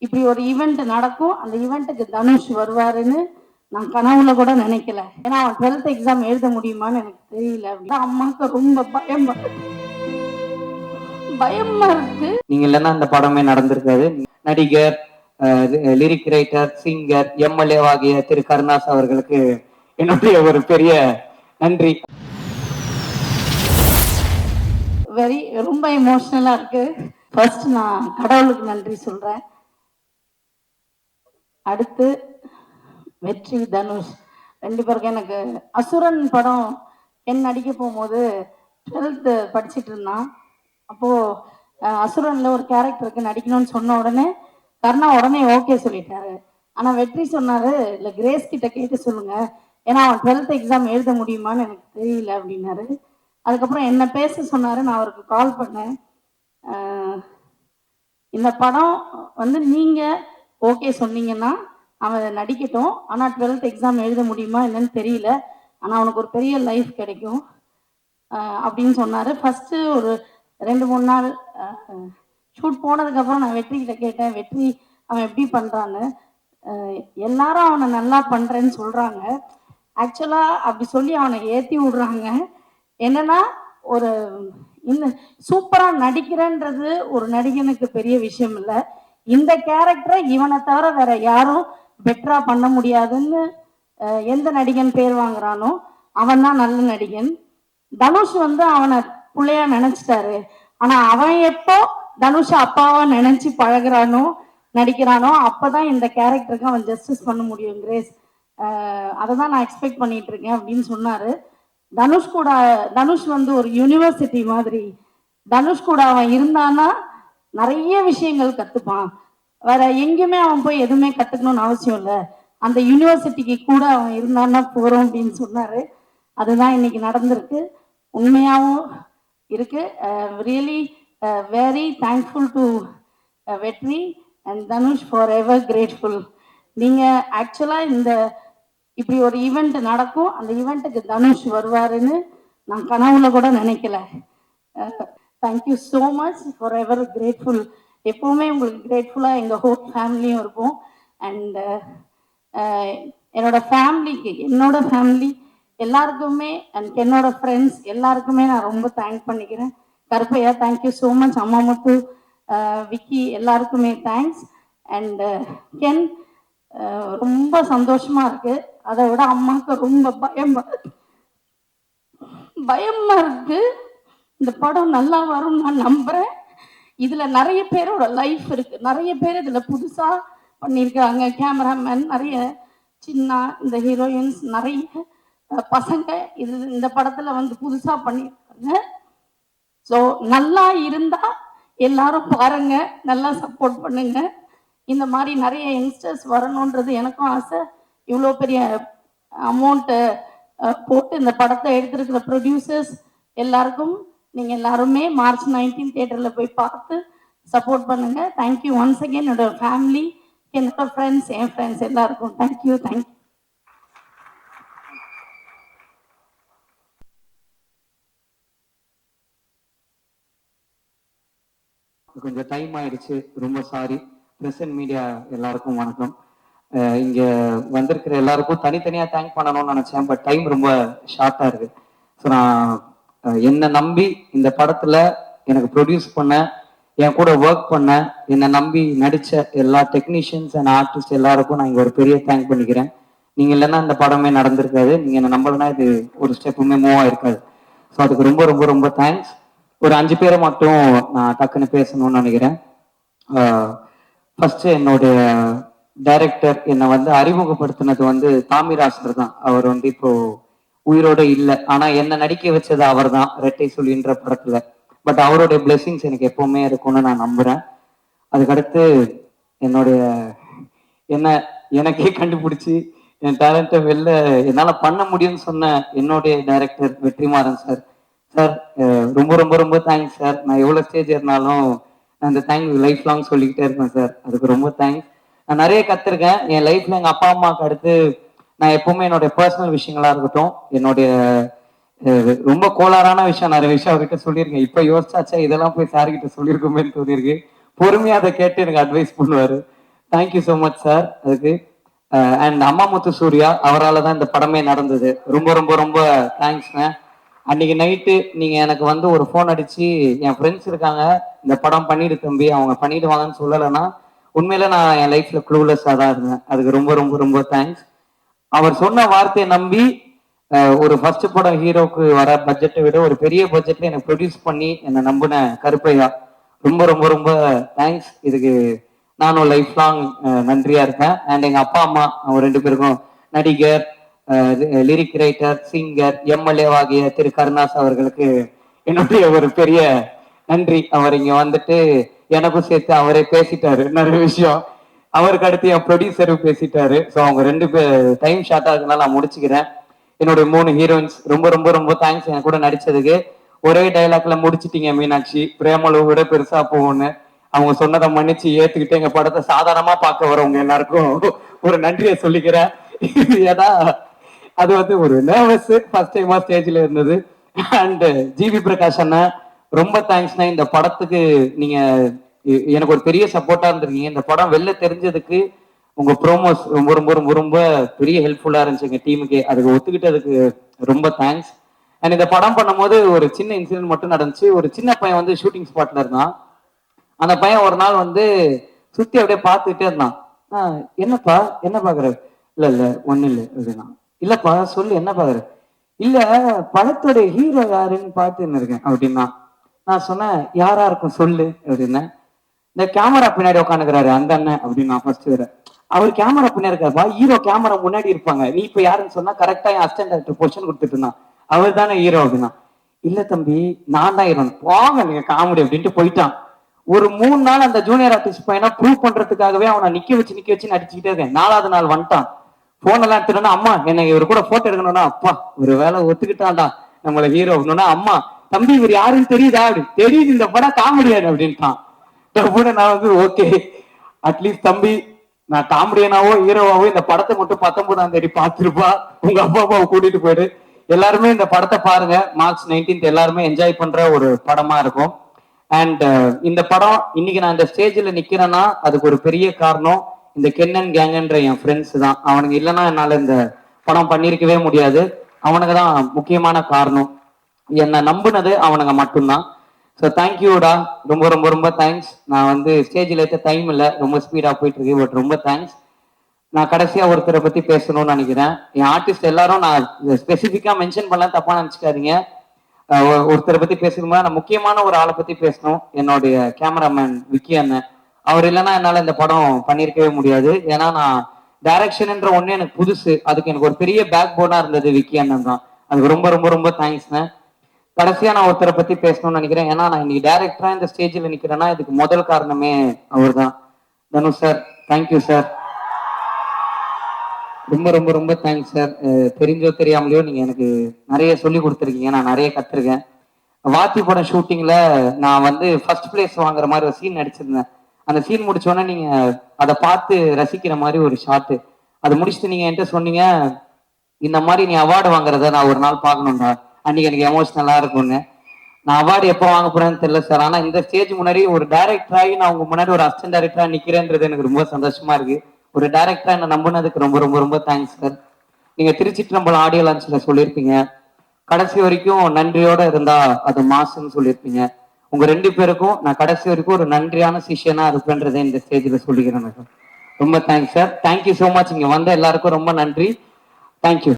இப்படி ஒரு ஈவெண்ட் நடக்கும், அந்த ஈவெண்ட்டுக்கு தனுஷ் வருவாருன்னு நான் கனவுல கூட நினைக்கல. ஏன்னா அவன் 12th எக்ஸாம் எழுத முடியுமான்னு எனக்கு தெரியல. அப்படின்னா அம்மாவுக்கு ரொம்ப பயமா இருக்கு. நீங்க இல்லைன்னா அந்த படமே நடந்திருக்காது. நடிகர், லிரிக் ரைட்டர், சிங்கர், எம்எல்ஏ ஆகிய திரு கருணாஸ் அவர்களுக்கு என்னுடைய ஒரு பெரிய நன்றி. ரொம்ப எமோஷனலா இருக்கு. ஃபர்ஸ்ட் நான் கடவுளுக்கு நன்றி சொல்றேன். அடுத்து வெற்றி, தனுஷ் ரெண்டு பேருக்கு. எனக்கு அசுரன் படம் என் நடிக்க போகும்போது 12th படிச்சுட்டு இருந்தான். அப்போ அசுரன்ல ஒரு கேரக்டருக்கு நடிக்கணும்னு சொன்ன உடனே கர்ணா உடனே ஓகே சொல்லிட்டாரு. ஆனா வெற்றி சொன்னாரு, இல்ல கிரேஸ் கிட்ட கேட்டு சொல்லுங்க, ஏன்னா அவன் 12th எக்ஸாம் எழுத முடியுமான்னு எனக்கு தெரியல அப்படின்னாரு. அதுக்கப்புறம் என்ன பேச சொன்னாரு. நான் அவருக்கு கால் பண்ணேன். இந்த படம் வந்து நீங்க ஓகே சொன்னீங்கன்னா அவன் நடிக்கட்டும், ஆனா 12th எக்ஸாம் எழுத முடியுமா என்னன்னு தெரியல, ஆனா அவனுக்கு ஒரு பெரிய லைஃப் கிடைக்கும் அப்படின்னு சொன்னாரு. ஃபர்ஸ்ட் ஒரு 2-3 நாள் ஷூட் போனதுக்கு அப்புறம் நான் வெற்றி கிட்ட கேட்டேன், வெற்றி அவன் எப்படி பண்றான்னு. எல்லாரும் அவனை நல்லா பண்றேன்னு சொல்றாங்க. ஆக்சுவலா அப்படி சொல்லி அவனை ஏத்தி விடுறாங்க. என்னன்னா ஒரு இன்னும் சூப்பரா நடிக்கிறேன்றது ஒரு நடிகனுக்கு பெரிய விஷயம் இல்லை. இந்த கேரக்டரை இவனை தவிர வேற யாரும் பெட்டரா பண்ண முடியாதுன்னு எந்த நடிகன் பேர் வாங்குறானோ அவன் தான் நல்ல நடிகன். தனுஷ் வந்து அவனை பிள்ளையா நினைச்சிட்டாரு. ஆனா அவன் எப்போ தனுஷ் அப்பாவா நினைச்சு பழகுறானோ நடிக்கிறானோ அப்பதான் இந்த கேரக்டருக்கு அவன் ஜஸ்டிஸ் பண்ண முடியும். கிரேஸ் அதை தான் நான் எக்ஸ்பெக்ட் பண்ணிட்டு இருக்கேன் அப்படின்னு சொன்னாரு. தனுஷ் வந்து ஒரு யூனிவர்சிட்டி மாதிரி. தனுஷ் கூட அவன் இருந்தானா நிறைய விஷயங்கள் கத்துப்பான். வேற எங்கேயுமே அவன் போய் எதுவுமே கத்துக்கணும்னு அவசியம் இல்லை, அந்த யூனிவர்சிட்டிக்கு கூட அவன் இருந்தான்னா போறோம் அப்படின்னு சொன்னாரு. அதுதான் இன்னைக்கு நடந்திருக்கு. உண்மையாகவும் இருக்கு. ரியலி வெரி தேங்க்ஃபுல் டு வெற்றி and Dhanush, for ever grateful. நீங்க ஆக்சுவலா இந்த இப்படி ஒரு ஈவெண்ட் நடக்கும், அந்த ஈவெண்ட்டுக்கு தனுஷ் வருவாருன்னு நான் கனவுல கூட நினைக்கல. Thank you so much, for ever grateful. எப்பவுமே உங்களுக்கு கிரேட்ஃபுல்லா எங்க ஹோல் ஃபேமிலியும் இருக்கும். அண்ட் என்னோட ஃபேமிலிக்கு, என்னோட ஃபேமிலி எல்லாருக்குமே அண்ட் என்னோட ஃப்ரெண்ட்ஸ் எல்லாருக்குமே நான் ரொம்ப தேங்க் பண்ணிக்கிறேன். கருப்பையா தேங்க்யூ ஸோ மச், அம்மா முத்து, விக்கி எல்லாருக்குமே தேங்க்ஸ். அண்ட் கென் ரொம்ப சந்தோஷமா இருக்கு. அதை விட அம்மாவுக்கு ரொம்ப பயமா இருக்கு. இந்த படம் நல்லா வரும் நான் நம்புறேன். இதுல நிறைய பேரோட லைஃப் இருக்கு, நிறைய பேர் இதுல புதுசா பண்ணியிருக்காங்க. கேமராமேன் நிறைய, சின்ன இந்த ஹீரோயின்ஸ் நிறைய பசங்க இது இந்த படத்துல வந்து புதுசா பண்ணியிருக்காங்க. ஸோ நல்லா இருந்தா எல்லாரும் பாருங்க, நல்லா சப்போர்ட் பண்ணுங்க. இந்த மாதிரி நிறைய யங்ஸ்டர்ஸ் வரணுன்றது எனக்கும் ஆசை. இவ்வளோ பெரிய அமௌண்ட்டு போட்டு இந்த படத்தை எடுத்திருக்கிற ப்ரொடியூசர்ஸ் எல்லாருக்கும் நீங்கள் எல்லாருமே March 19 தியேட்டரில் போய் பார்த்து சப்போர்ட் பண்ணுங்க. Thank you once again. என்னோட ஃபேமிலி, என்னோட ஃப்ரெண்ட்ஸ், என் ஃப்ரெண்ட்ஸ் எல்லாருக்கும் தேங்க்யூ. கொஞ்சம் டைம் ஆயிடுச்சு, ரொம்ப சாரி. பிரசன்ட் மீடியா எல்லாருக்கும் வணக்கம். இங்க வந்திருக்கிற எல்லாருக்கும் தனித்தனியா தேங்க் பண்ணணும்னு நினைச்சேன், பட் டைம் ரொம்ப ஷார்ட்டா இருக்கு. ஸோ நான் என்னை நம்பி இந்த படத்துல எனக்கு ப்ரொடியூஸ் பண்ண, என் கூட ஒர்க் பண்ண, என்னை நம்பி நடிச்ச எல்லா டெக்னீஷியன்ஸ் அண்ட் ஆர்டிஸ்ட் எல்லாருக்கும் நான் இங்க ஒரு பெரிய தேங்க் பண்ணிக்கிறேன். நீங்க இல்லைன்னா இந்த படமே நடந்திருக்காது. நீங்க என்ன நம்பலன்னா இது ஒரு ஸ்டெப்புமே மூவ் ஆயிருக்காது. ஸோ அதுக்கு ரொம்ப ரொம்ப ரொம்ப தேங்க்ஸ். ஒரு 5 பேரை மட்டும் நான் டக்குன்னு பேசணும்னு நினைக்கிறேன். ஃபர்ஸ்ட் என்னுடைய டைரக்டர் என்னை வந்து அறிமுகப்படுத்தினது வந்து தாமிராசர் தான். அவர் வந்து இப்போ உயிரோட இல்லை, ஆனா என்ன நடிக்க வச்சது அவர் தான், ரெட்டை சொல்லின்ற படத்துல. பட் அவருடைய பிளெஸிங்ஸ் எனக்கு எப்பவுமே இருக்கும்னு நான் நம்புறேன். அதுக்கடுத்து என்னுடைய என்ன எனக்கே கண்டுபிடிச்சி என் டேலண்ட்டை வெளில என்னால பண்ண முடியும்னு சொன்ன என்னுடைய டைரக்டர் வெற்றிமாறன் சார். சார் ரொம்ப ரொம்ப ரொம்ப தேங்க்ஸ் சார். நான் எவ்வளோ ஸ்டேஜ் ஏறினாலும் நான் இந்த தேங்க் லைஃப் லாங் சொல்லிக்கிட்டே இருப்பேன் சார். அதுக்கு ரொம்ப தேங்க்ஸ். நான் நிறைய கற்றுருக்கேன் என் லைஃப்ல. எங்கள் அப்பா அம்மாவுக்கு அடுத்து நான் எப்பவுமே என்னுடைய பர்சனல் விஷயங்களா இருக்கட்டும், என்னுடைய ரொம்ப கோளாறான விஷயம் நிறைய விஷயம் அவர்கிட்ட சொல்லியிருக்கேன். இப்போ யோசிச்சாச்சா இதெல்லாம் போய் சார்கிட்ட சொல்லியிருக்கோமேன்னு தோணியிருக்கு. பொறுமையாக அதை கேட்டு எனக்கு அட்வைஸ் பண்ணுவார். தேங்க்யூ ஸோ மச் சார் அதுக்கு. அண்ட் அம்மாமுத்து சூர்யா அவரால் தான் இந்த படமே நடந்தது. ரொம்ப ரொம்ப ரொம்ப தேங்க்ஸ்ங்க. அன்னைக்கு நைட்டு நீங்க எனக்கு வந்து ஒரு ஃபோன் அடிச்சு என் ஃப்ரெண்ட்ஸ் இருக்காங்க இந்த படம் பண்ணிடு தம்பி அவங்க பண்ணிடுவாங்கன்னு சொல்லலைன்னா உண்மையில நான் என் லைஃப்ல க்ளூலெஸ்ஸாக தான் இருந்தேன். அதுக்கு ரொம்ப ரொம்ப ரொம்ப தேங்க்ஸ். அவர் சொன்ன வார்த்தையை நம்பி ஒரு ஃபர்ஸ்ட் படம் ஹீரோக்கு வர பட்ஜெட்டை விட ஒரு பெரிய பட்ஜெட்ல எனக்கு ப்ரொடியூஸ் பண்ணி என்னை நம்பின கருப்பையா ரொம்ப ரொம்ப ரொம்ப தேங்க்ஸ். இதுக்கு நானும் லைஃப் லாங் நன்றியா இருக்கேன். அண்ட் எங்க அப்பா அம்மா அவங்க 2 பேருக்கும் நடிகர், லிரிக் ரைட்டர், சிங்கர், எம்எல்ஏ ஆகிய திரு கருணாஸ் அவர்களுக்கு என்னுடைய ஒரு பெரிய நன்றி. அவர் இங்க வந்துட்டு எனக்கும் சேர்த்து அவரே பேசிட்டாரு நிறைய விஷயம். அவருக்கு அடுத்து என் ப்ரொடியூசரும் பேசிட்டாரு. ஸோ அவங்க 2 பேர் டைம் ஷார்ட்டா இருக்கனால நான் முடிச்சுக்கிறேன். என்னுடைய 3 ஹீரோயின்ஸ் ரொம்ப ரொம்ப ரொம்ப தேங்க்ஸ் என் கூட நடிச்சதுக்கு. ஒரே டைலாக்ல முடிச்சிட்டீங்க மீனாட்சி, பிரேமலு விட பெருசா போகும்னு. அவங்க சொன்னதை மன்னிச்சு ஏத்துக்கிட்டு எங்க படத்தை சாதாரணமா பார்க்க வரவங்க எல்லாருக்கும் ஒரு நன்றியை சொல்லிக்கிறேன். ஏன்னா அது வந்து ஒரு நர்வஸ் ஃபர்ஸ்ட் டைமா ஸ்டேஜ்ல இருந்தது. அண்ட் ஜிவி பிரகாஷ் அண்ணா ரொம்ப தேங்க்ஸ்ண்ணா. இந்த படத்துக்கு நீங்க எனக்கு ஒரு பெரிய சப்போர்ட்டா இருந்திருக்கீங்க. இந்த படம் வெளில தெரிஞ்சதுக்கு உங்க ப்ரோமோஸ் ரொம்ப ரொம்ப ரொம்ப ரொம்ப பெரிய ஹெல்ப்ஃபுல்லா இருந்துச்சு எங்க டீமுக்கு. அதுக்கு ஒத்துக்கிட்டதுக்கு ரொம்ப தேங்க்ஸ். அண்ட் இந்த படம் பண்ணும்போது ஒரு சின்ன இன்சிடென்ட் மட்டும் நடந்துச்சு. ஒரு சின்ன பையன் வந்து ஷூட்டிங் ஸ்பாட்ல இருந்தான். அந்த பையன் ஒரு நாள் வந்து சுத்தி அப்படியே பார்த்துக்கிட்டே இருந்தான். என்னப்பா என்ன பாக்குற? இல்ல இல்ல ஒண்ணு இல்ல அப்படின்னா. இல்லப்பா சொல்லு என்ன பாக்குற? இல்ல படத்தோட ஹீரோ யாருன்னு பார்த்துன்னு இருக்கேன் அப்படின்னா. நான் சொன்னேன் யாரா இருக்கும் சொல்லு அப்படின்னா. இந்த கேமரா பின்னாடி உட்காந்துக்கிறாரு அந்த அண்ணன் அப்படின்னு நான் ஃபர்ஸ்ட் வேற. அவர் கேமரா பின்னாடி இருக்காருப்பா, ஹீரோ கேமரா முன்னாடி இருப்பாங்க, நீ இப்ப யாருன்னு சொன்னா கரெக்டா என் அசிஸ்டன்ட் டைரக்டர் பொசிஷன் கொடுத்துட்டு இருந்தான். அவர் தானே ஹீரோ அப்படின்னா. இல்ல தம்பி நான் தான் ஹீரோ. போங்க நீங்க காமெடி அப்படின்ட்டு போயிட்டான். ஒரு 3 நாள் அந்த ஜூனியர் ஆர்டிஸ்ட் பையனா ப்ரூவ் பண்றதுக்காகவே அவனை நிக்க வச்சு நடிச்சுக்கிட்டே இருக்கேன். 4வது நாள் வந்துட்டான். போன் எல்லாம் எடுத்துட்டா அம்மா என்ன இவர் கூட போட்டோ எடுக்கணும்னா அப்பா ஒரு வேலை ஒத்துக்கிட்டான்டா நம்மள ஹீரோ அப்படின்னா. அம்மா தம்பி இவர் யாருன்னு தெரியுதா? அப்படி தெரியுது இந்த படம் காமெடியாரு அப்படின்ட்டான். நான் வந்து ஓகே அட்லீஸ்ட் தம்பி நான் காமெடியனாவோ ஹீரோவாவோ இந்த படத்தை மட்டும் 19ஆம் தேதி பார்த்துருப்பா. உங்க அப்பா அப்பாவை கூட்டிட்டு போயிடு. எல்லாருமே இந்த படத்தை பாருங்க. மார்ச் 19 எல்லாருமே என்ஜாய் பண்ற ஒரு படமா இருக்கும். அண்ட் இந்த படம் இன்னைக்கு நான் இந்த ஸ்டேஜ்ல நிக்கிறேன்னா அதுக்கு ஒரு பெரிய காரணம் இந்த கென்னன் கேங்கன்ற என் ஃப்ரெண்ட்ஸ் தான். அவனுங்க இல்லைன்னா என்னால இந்த படம் பண்ணிருக்கவே முடியாது. அவனுக்கு தான் முக்கியமான காரணம். என்னை நம்புனது அவனுங்க மட்டும்தான். ஸோ தேங்க்யூடா, ரொம்ப ரொம்ப ரொம்ப தேங்க்ஸ். நான் வந்து ஸ்டேஜில் ஏற்ற டைம் இல்லை, ரொம்ப ஸ்பீடாக போயிட்டு இருக்கு. பட் ரொம்ப தேங்க்ஸ். நான் கடைசியா ஒருத்தரை பத்தி பேசணும்னு நினைக்கிறேன். என் ஆர்டிஸ்ட் எல்லாரும் நான் ஸ்பெசிஃபிக்கா மென்ஷன் பண்ணலாம், தப்பா நினைச்சுக்காதீங்க. ஒருத்தரை பத்தி பேசணுமா, நான் முக்கியமான ஒரு ஆளை பத்தி பேசணும். என்னுடைய கேமராமேன் விக்கி அண்ணன். அவர் இல்லைன்னா என்னால இந்த படம் பண்ணியிருக்கவே முடியாது. ஏன்னா நான் டைரக்ஷன்ன்ற ஒண்ணு எனக்கு புதுசு. அதுக்கு எனக்கு ஒரு பெரிய பேக் போனா இருந்தது விக்கி அண்ணன் தான். அதுக்கு ரொம்ப ரொம்ப ரொம்ப தேங்க்ஸ்ண்ணே. கடைசியா நான் ஒருத்தரை பத்தி பேசணும்னு நினைக்கிறேன். ஏன்னா நான் இன்னைக்கு டைரக்டரா இந்த ஸ்டேஜில் நிக்கிறேன்னா இதுக்கு முதல் காரணமே அவர் தான். Dhanush sir, thank you sir. ரொம்ப ரொம்ப ரொம்ப தேங்க்ஸ் சார். தெரிஞ்சோ தெரியாமலையோ நீங்க எனக்கு நிறைய சொல்லி கொடுத்துருக்கீங்க. நான் நிறைய கத்துருக்கேன். வாத்தி படம் ஷூட்டிங்ல நான் வந்து ஃபர்ஸ்ட் பிளேஸ் வாங்குற மாதிரி ஒரு சீன் நடிச்சிருந்தேன். அந்த சீன் முடிச்சோடனே நீங்க அதை பார்த்து ரசிக்கிற மாதிரி ஒரு ஷாட்டு. அதை முடிச்சுட்டு நீங்க என்கிட்ட சொன்னீங்க இந்த மாதிரி நீ அவார்டு வாங்குறத நான் ஒரு நாள் பார்க்கணும்டா, அன்னைக்கு எனக்கு எமோஷனலா இருக்கும்னு. நான் அவார்டு எப்போ வாங்க போறேன்னு தெரியல சார். ஆனா இந்த ஸ்டேஜ் முன்னாடி ஒரு டைரக்டர் ஆகி நான் உங்க முன்னாடி ஒரு அசிஸ்டன்ட் டைரக்டரா நிக்கிறேன்றது எனக்கு ரொம்ப சந்தோஷமா இருக்கு. ஒரு டைரக்டரா என்ன நம்பினதுக்கு ரொம்ப ரொம்ப ரொம்ப தேங்க்ஸ் சார். நீங்க திருச்சிற்றம்பலம் ஆடியோ லான்ச்ல சொல்லியிருப்பீங்க கடைசி வரைக்கும் நன்றியோட இருந்தா அது மாசுன்னு சொல்லியிருப்பீங்க. உங்க 2 பேருக்கும் நான் கடைசி வரைக்கும் ஒரு நன்றியான சிஷியனா இருப்பேன்றதை இந்த ஸ்டேஜ்ல சொல்லிக்கிறேன் சார். ரொம்ப thanks sir. Thank you so much. இங்க வந்த எல்லாருக்கும் ரொம்ப நன்றி. தேங்க்யூ.